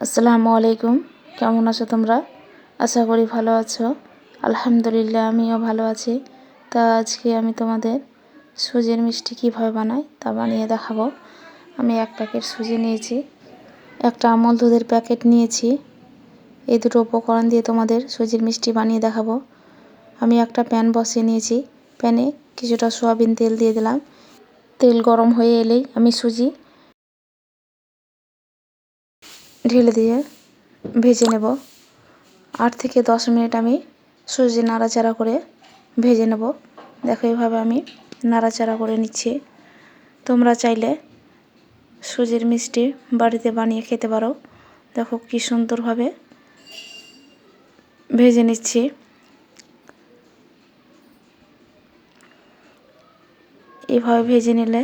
আসসালামু আলাইকুম। কেমন আছো তোমরা? আশা করি ভালো আছো। আলহামদুলিল্লাহ আমিও ভালো আছি। তা আজকে আমি তোমাদের সুজির মিষ্টি কীভাবে বানাই তা বানিয়ে দেখাবো। আমি এক প্যাকেট সুজি নিয়েছি, একটা আমুল দুধের প্যাকেট নিয়েছি। এই দুটো উপকরণ দিয়ে তোমাদের সুজির মিষ্টি বানিয়ে দেখাবো। আমি একটা প্যান বসিয়ে নিয়েছি, প্যানে কিছুটা সয়াবিন তেল দিয়ে দিলাম। তেল গরম হয়ে এলেই আমি সুজি ঢেলে দিয়ে ভেজে নেব। 8 থেকে 10 মিনিট আমি সুজি নাড়াচাড়া করে ভেজে নেব। দেখো এইভাবে আমি নাড়াচাড়া করে নিচ্ছি। তোমরা চাইলে সুজির মিষ্টি বাড়িতে বানিয়ে খেতে পারো। দেখো কি সুন্দরভাবে ভেজে নিচ্ছি। এইভাবে ভেজে নিলে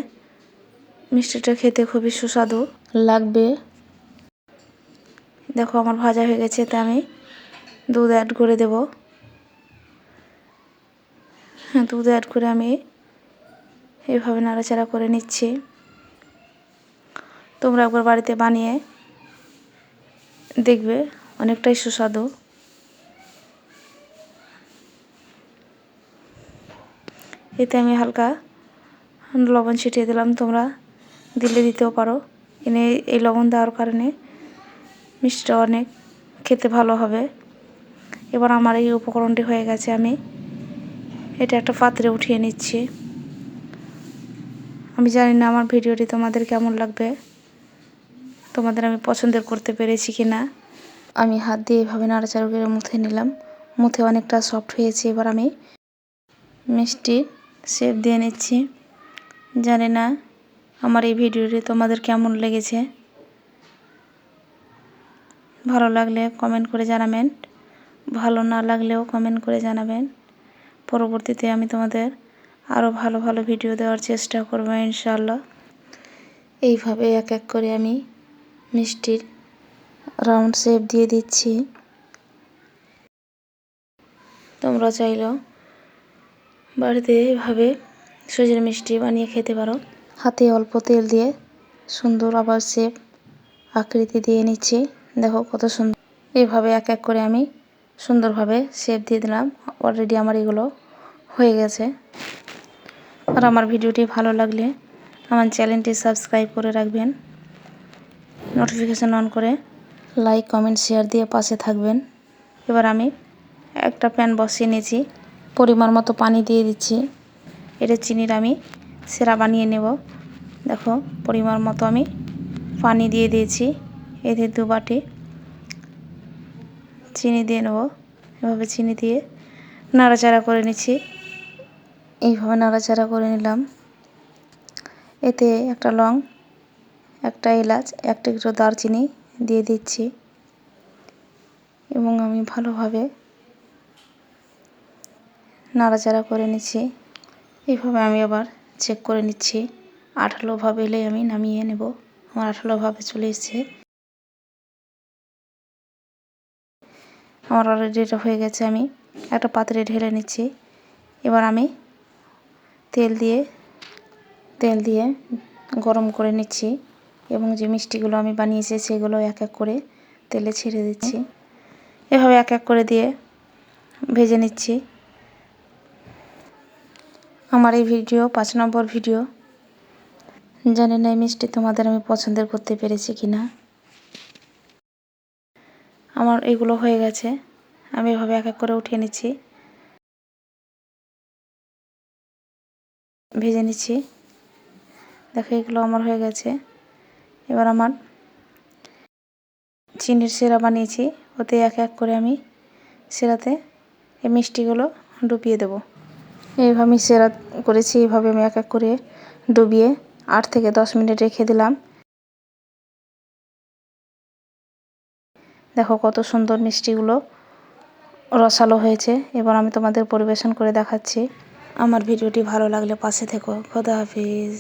মিষ্টিটা খেতে খুবই সুস্বাদু লাগবে। দেখো আমার ভাজা হয়ে গেছে, তা আমি দুধ অ্যাড করে দেব। দুধ অ্যাড করে আমি এইভাবে নাড়াচাড়া করে নিচ্ছি। তোমরা একবার বাড়িতে বানিয়ে দেখবে, অনেকটাই সুস্বাদু। এতে আমি হালকা লবণ ছিটিয়ে দিলাম, তোমরা দিতেও পারো। এই লবণ দেওয়ার কারণে মিষ্টিটা অনেক খেতে ভালো হবে। এবার আমার এই উপকরণটি হয়ে গেছে, আমি এটা একটা পাত্রে উঠিয়ে নিচ্ছি। আমি জানি না আমার ভিডিওটি তোমাদের কেমন লাগবে, তোমাদের আমি পছন্দের করতে পেরেছি কি না। আমি হাত দিয়ে এভাবে নাড়াচাড়া করে মুথে নিলাম, মুথে অনেকটা সফট হয়েছে। এবার আমি মিষ্টি শেপ দিয়ে নিচ্ছি। জানি না আমার এই ভিডিওটি তোমাদের কেমন লেগেছে। ভালো লাগলে কমেন্ট করে জানাবেন, ভালো না লাগলেও কমেন্ট করে জানাবেন। পরবর্তীতে আমি তোমাদের আরও ভালো ভালো ভিডিও দেওয়ার চেষ্টা করব ইনশাআল্লাহ। এইভাবে এক এক করে আমি মিষ্টির রাউন্ড শেপ দিয়ে দিচ্ছি। তোমরা চাইলেও বাড়িতে এইভাবে সুজির মিষ্টি বানিয়ে খেতে পারো। হাতে অল্প তেল দিয়ে সুন্দর আবার শেপ আকৃতি দিয়ে নিচ্ছি। দেখো কত সুন্দর। এইভাবে এক এক করে আমি সুন্দরভাবে শেপ দিয়ে দিলাম। অলরেডি আমার এগুলো হয়ে গেছে। আর আমার ভিডিওটি ভালো লাগলে আমার চ্যানেলটি সাবস্ক্রাইব করে রাখবেন, নোটিফিকেশান অন করে লাইক কমেন্ট শেয়ার দিয়ে পাশে থাকবেন। এবার আমি একটা প্যান বসিয়ে নিয়েছি, পরিমাণ মতো পানি দিয়ে দিচ্ছি। এটা চিনির আমি সিরা বানিয়ে নেব। দেখো পরিমাণ মতো আমি পানি দিয়ে দিয়েছি। এতে 2 বাটি চিনি দিয়ে নেব। এভাবে চিনি দিয়ে নাড়াচাড়া করে নিচ্ছি। এইভাবে নাড়াচাড়া করে নিলাম। এতে একটা লং, একটা এলাচ, একটা টুকরো দারচিনি দিয়ে দিচ্ছি এবং আমি ভালোভাবে নাড়াচাড়া করে নিচ্ছি। এইভাবে আমি আবার চেক করে নিচ্ছি। আঠালোভাবে এলে আমি নামিয়ে নেব। আমার আঠালোভাবে চলে এসেছে। আমার অলরেডি এটা হয়ে গেছে। আমি একটা পাত্রে ঢেলে নিচ্ছি। এবার আমি তেল দিয়ে গরম করে নিচ্ছি এবং যে মিষ্টিগুলো আমি বানিয়েছি সেগুলো এক এক করে তেলে ছেড়ে দিচ্ছি। এভাবে এক এক করে দিয়ে ভেজে নিচ্ছি। আমার এই ভিডিও 5 নম্বর ভিডিও। জানি না এই মিষ্টি তোমাদের আমি পছন্দের করতে পেরেছি কি না। আমার এগুলো হয়ে গেছে। আমি এভাবে এক এক করে উঠিয়ে নিচ্ছি, ভেজে নিচ্ছি। দেখো এগুলো আমার হয়ে গেছে। এবার আমার চিনির সিরা বানিয়েছি, ওতে এক এক করে আমি সিরাতে এই মিষ্টিগুলো ডুবিয়ে দেব। এইভাবে আমি সিরা করেছি। এইভাবে আমি এক এক করে ডুবিয়ে 8 থেকে 10 মিনিট রেখে দিলাম। দেখো কত সুন্দর মিষ্টিগুলো রসালো হয়েছে। এবার আমি তোমাদের পরিবেশন করে দেখাচ্ছি। আমার ভিডিওটি ভালো লাগলে পাশে থেকো। খোদা হাফিজ।